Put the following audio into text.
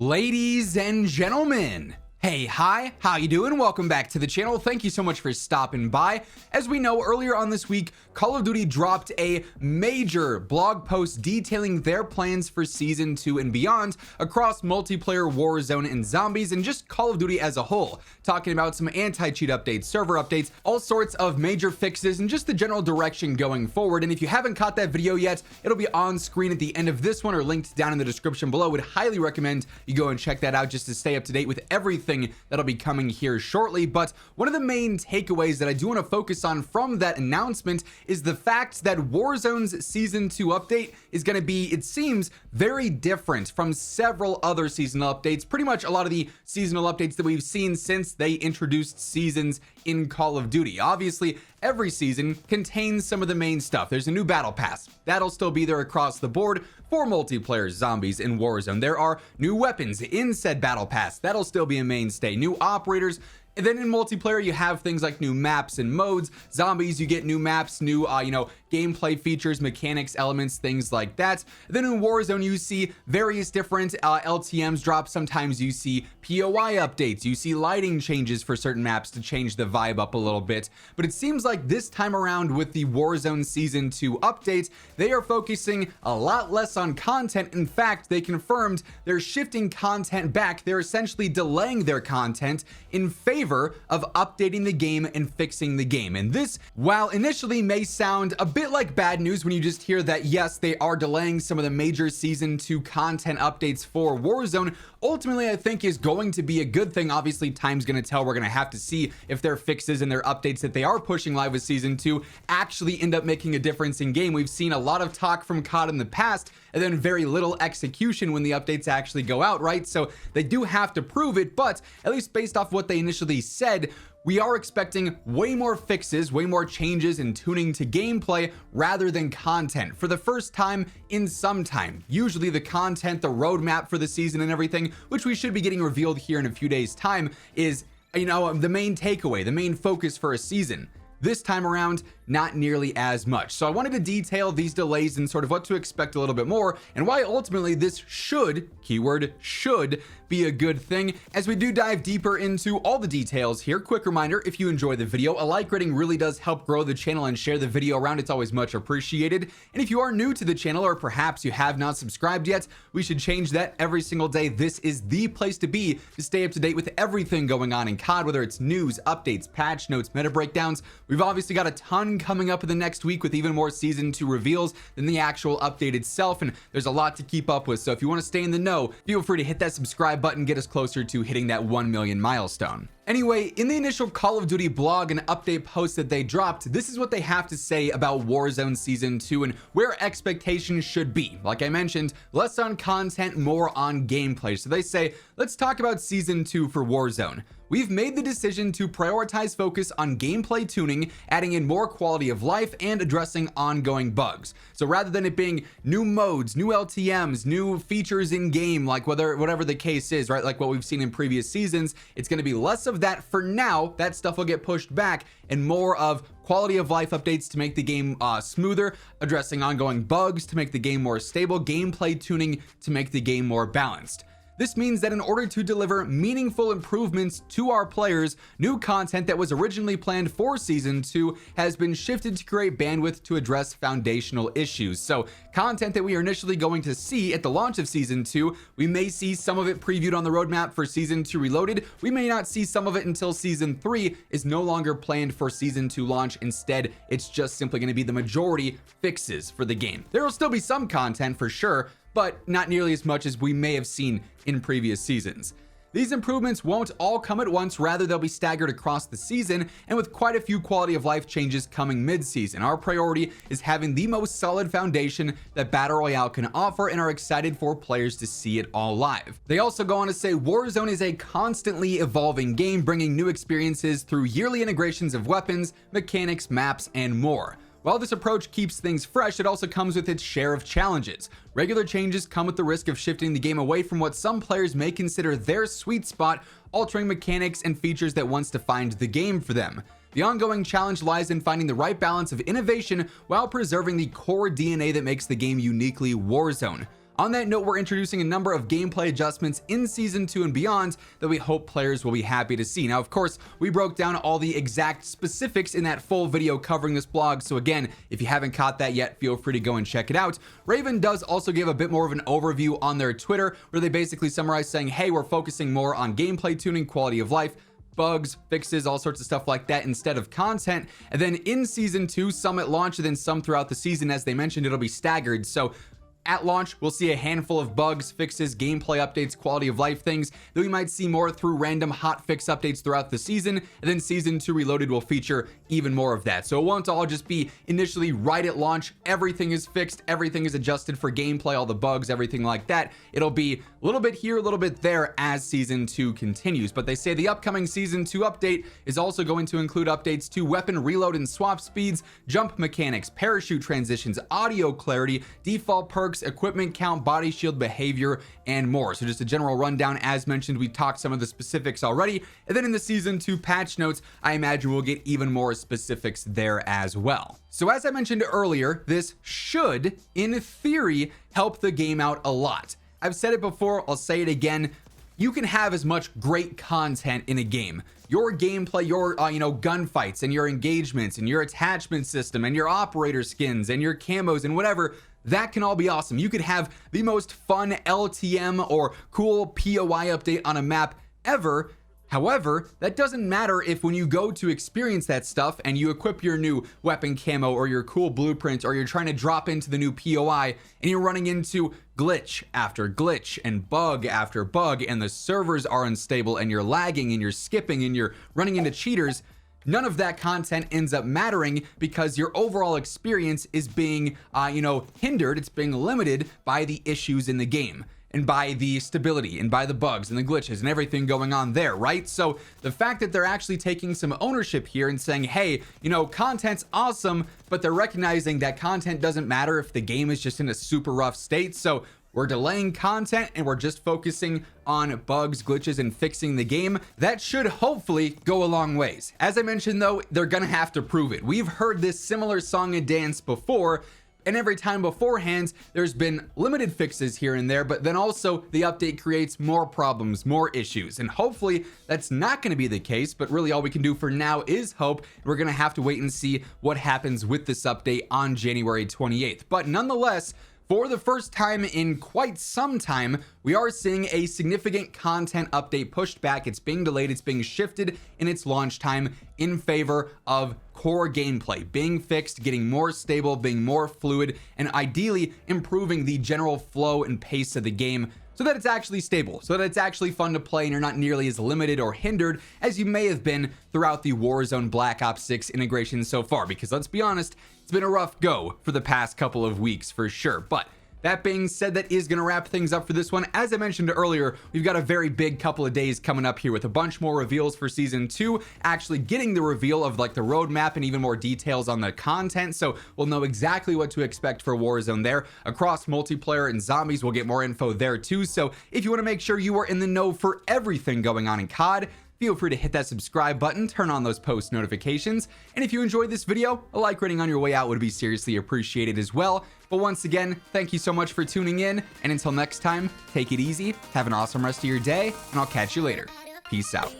Ladies and gentlemen, hey, hi, how you doing? Welcome back to the channel. Thank you so much for stopping by. As we know, earlier on this week, Call of Duty dropped a major blog post detailing their plans for Season 2 and beyond across multiplayer, Warzone, and zombies, and just Call of Duty as a whole, talking about some anti-cheat updates, server updates, all sorts of major fixes, and just the general direction going forward. And if you haven't caught that video yet, it'll be on screen at the end of this one or linked down in the description below. Would highly recommend you go and check that out just to stay up to date with everything that'll be coming here shortly. But one of the main takeaways that I do want to focus on from that announcement is the fact that Warzone's Season 2 update is going to be, it seems, very different from several other seasonal updates. Pretty much a lot of the seasonal updates that we've seen since they introduced seasons in Call of Duty. Obviously, every season contains some of the main stuff. There's a new battle pass. That'll still be there across the board for multiplayer, zombies, and Warzone. There are new weapons in said battle pass. That'll still be a mainstay. New operators. And then in multiplayer, you have things like new maps and modes. Zombies, you get new maps, new, gameplay features, mechanics, elements, things like that. Then in Warzone, you see various different LTMs drop. Sometimes you see POI updates. You see lighting changes for certain maps to change the vibe up a little bit. But it seems like this time around with the Warzone Season 2 update, they are focusing a lot less on content. In fact, they confirmed they're shifting content back. They're essentially delaying their content in favor of updating the game and fixing the game. And this, while initially may sound a bit like bad news when you just hear that yes, they are delaying some of the major Season 2 content updates for Warzone, ultimately I think is going to be a good thing. Obviously, time's going to tell. We're going to have to see if their fixes and their updates that they are pushing live with Season 2 actually end up making a difference in game. We've seen a lot of talk from COD in the past and then very little execution when the updates actually go out, right? So they do have to prove it, but at least based off what they initially said, we are expecting way more fixes, way more changes and tuning to gameplay rather than content for the first time in some time. Usually the content, the roadmap for the season and everything, which we should be getting revealed here in a few days' time, is, the main takeaway, the main focus for a season. This time around, not nearly as much. So I wanted to detail these delays and sort of what to expect a little bit more and why ultimately this should, keyword should, be a good thing. As we do dive deeper into all the details here, quick reminder, if you enjoy the video, a like rating really does help grow the channel, and share the video around. It's always much appreciated. And if you are new to the channel or perhaps you have not subscribed yet, we should change that every single day. This is the place to be to stay up to date with everything going on in COD, whether it's news, updates, patch notes, meta breakdowns. We've obviously got a ton coming up in the next week with even more Season 2 reveals than the actual update itself, and there's a lot to keep up with. So if you want to stay in the know, feel free to hit that subscribe button, get us closer to hitting that 1 million milestone. Anyway, in the initial Call of Duty blog and update post that they dropped, this is what they have to say about Warzone Season 2 and where expectations should be. Like I mentioned, less on content, more on gameplay. So they say, let's talk about Season 2 for Warzone. We've made the decision to prioritize focus on gameplay tuning, adding in more quality of life and addressing ongoing bugs. So rather than it being new modes, new LTMs, new features in game, like whatever the case is, right? Like what we've seen in previous seasons, it's going to be less of that for now. That stuff will get pushed back, and more of quality of life updates to make the game smoother, addressing ongoing bugs to make the game more stable, gameplay tuning to make the game more balanced. This means that in order to deliver meaningful improvements to our players, new content that was originally planned for Season 2 has been shifted to create bandwidth to address foundational issues. So content that we are initially going to see at the launch of Season 2, we may see some of it previewed on the roadmap for Season 2 Reloaded. We may not see some of it until Season 3 is no longer planned for Season 2 launch. Instead, it's just simply going to be the majority fixes for the game. There will still be some content for sure, but not nearly as much as we may have seen in previous seasons. These improvements won't all come at once, rather they'll be staggered across the season, and with quite a few quality of life changes coming mid-season. Our priority is having the most solid foundation that Battle Royale can offer, and are excited for players to see it all live. They also go on to say Warzone is a constantly evolving game, bringing new experiences through yearly integrations of weapons, mechanics, maps, and more. While this approach keeps things fresh, it also comes with its share of challenges. Regular changes come with the risk of shifting the game away from what some players may consider their sweet spot, altering mechanics and features that once defined the game for them. The ongoing challenge lies in finding the right balance of innovation while preserving the core DNA that makes the game uniquely Warzone. On that note, we're introducing a number of gameplay adjustments in Season 2 and beyond that we hope players will be happy to see. Now, of course, we broke down all the exact specifics in that full video covering this blog, so again, if you haven't caught that yet, feel free to go and check it out. Raven does also give a bit more of an overview on their Twitter, where they basically summarize saying, hey, we're focusing more on gameplay tuning, quality of life, bugs, fixes, all sorts of stuff like that instead of content. And then in Season 2, some at launch and then some throughout the season. As they mentioned, it'll be staggered. So at launch, we'll see a handful of bugs, fixes, gameplay updates, quality of life things that we might see more through random hotfix updates throughout the season. And then Season 2 Reloaded will feature even more of that. So it won't all just be initially right at launch, everything is fixed, everything is adjusted for gameplay, all the bugs, everything like that. It'll be a little bit here, a little bit there as Season 2 continues. But they say the upcoming Season 2 update is also going to include updates to weapon reload and swap speeds, jump mechanics, parachute transitions, audio clarity, default perks, equipment count, body shield behavior, and more. So just a general rundown. As mentioned, we talked some of the specifics already, and then in the Season 2 patch notes, I imagine we'll get even more specifics there as well. So as I mentioned earlier, this should, in theory, help the game out a lot. I've said it before, I'll say it again. You can have as much great content in a game. Your gameplay, your gunfights and your engagements and your attachment system and your operator skins and your camos and whatever, that can all be awesome. You could have the most fun LTM or cool POI update on a map ever. However, that doesn't matter if when you go to experience that stuff and you equip your new weapon camo or your cool blueprint, or you're trying to drop into the new POI and you're running into glitch after glitch and bug after bug, and the servers are unstable and you're lagging and you're skipping and you're running into cheaters. None of that content ends up mattering because your overall experience is being, hindered. It's being limited by the issues in the game and by the stability and by the bugs and the glitches and everything going on there, right? So the fact that they're actually taking some ownership here and saying, hey, content's awesome, but they're recognizing that content doesn't matter if the game is just in a super rough state. So we're delaying content and we're just focusing on bugs, glitches, and fixing the game. That should hopefully go a long ways. As I mentioned though, they're gonna have to prove it. We've heard this similar song and dance before, and every time beforehand, there's been limited fixes here and there, but then also the update creates more problems, more issues. And hopefully that's not gonna be the case, but really all we can do for now is hope. We're gonna have to wait and see what happens with this update on January 28th. But nonetheless, for the first time in quite some time, we are seeing a significant content update pushed back. It's being delayed, it's being shifted in its launch time in favor of core gameplay being fixed, getting more stable, being more fluid, and ideally improving the general flow and pace of the game so that it's actually stable, so that it's actually fun to play and you're not nearly as limited or hindered as you may have been throughout the Warzone Black Ops 6 integration so far. Because let's be honest, it's been a rough go for the past couple of weeks for sure. But that being said, that is going to wrap things up for this one. As I mentioned earlier, we've got a very big couple of days coming up here with a bunch more reveals for Season 2, actually getting the reveal of like the roadmap and even more details on the content. So we'll know exactly what to expect for Warzone there. Across multiplayer and zombies, we'll get more info there too. So if you want to make sure you are in the know for everything going on in COD, feel free to hit that subscribe button, turn on those post notifications, and if you enjoyed this video, a like rating on your way out would be seriously appreciated as well. But once again, thank you so much for tuning in, and until next time, take it easy, have an awesome rest of your day, and I'll catch you later. Peace out.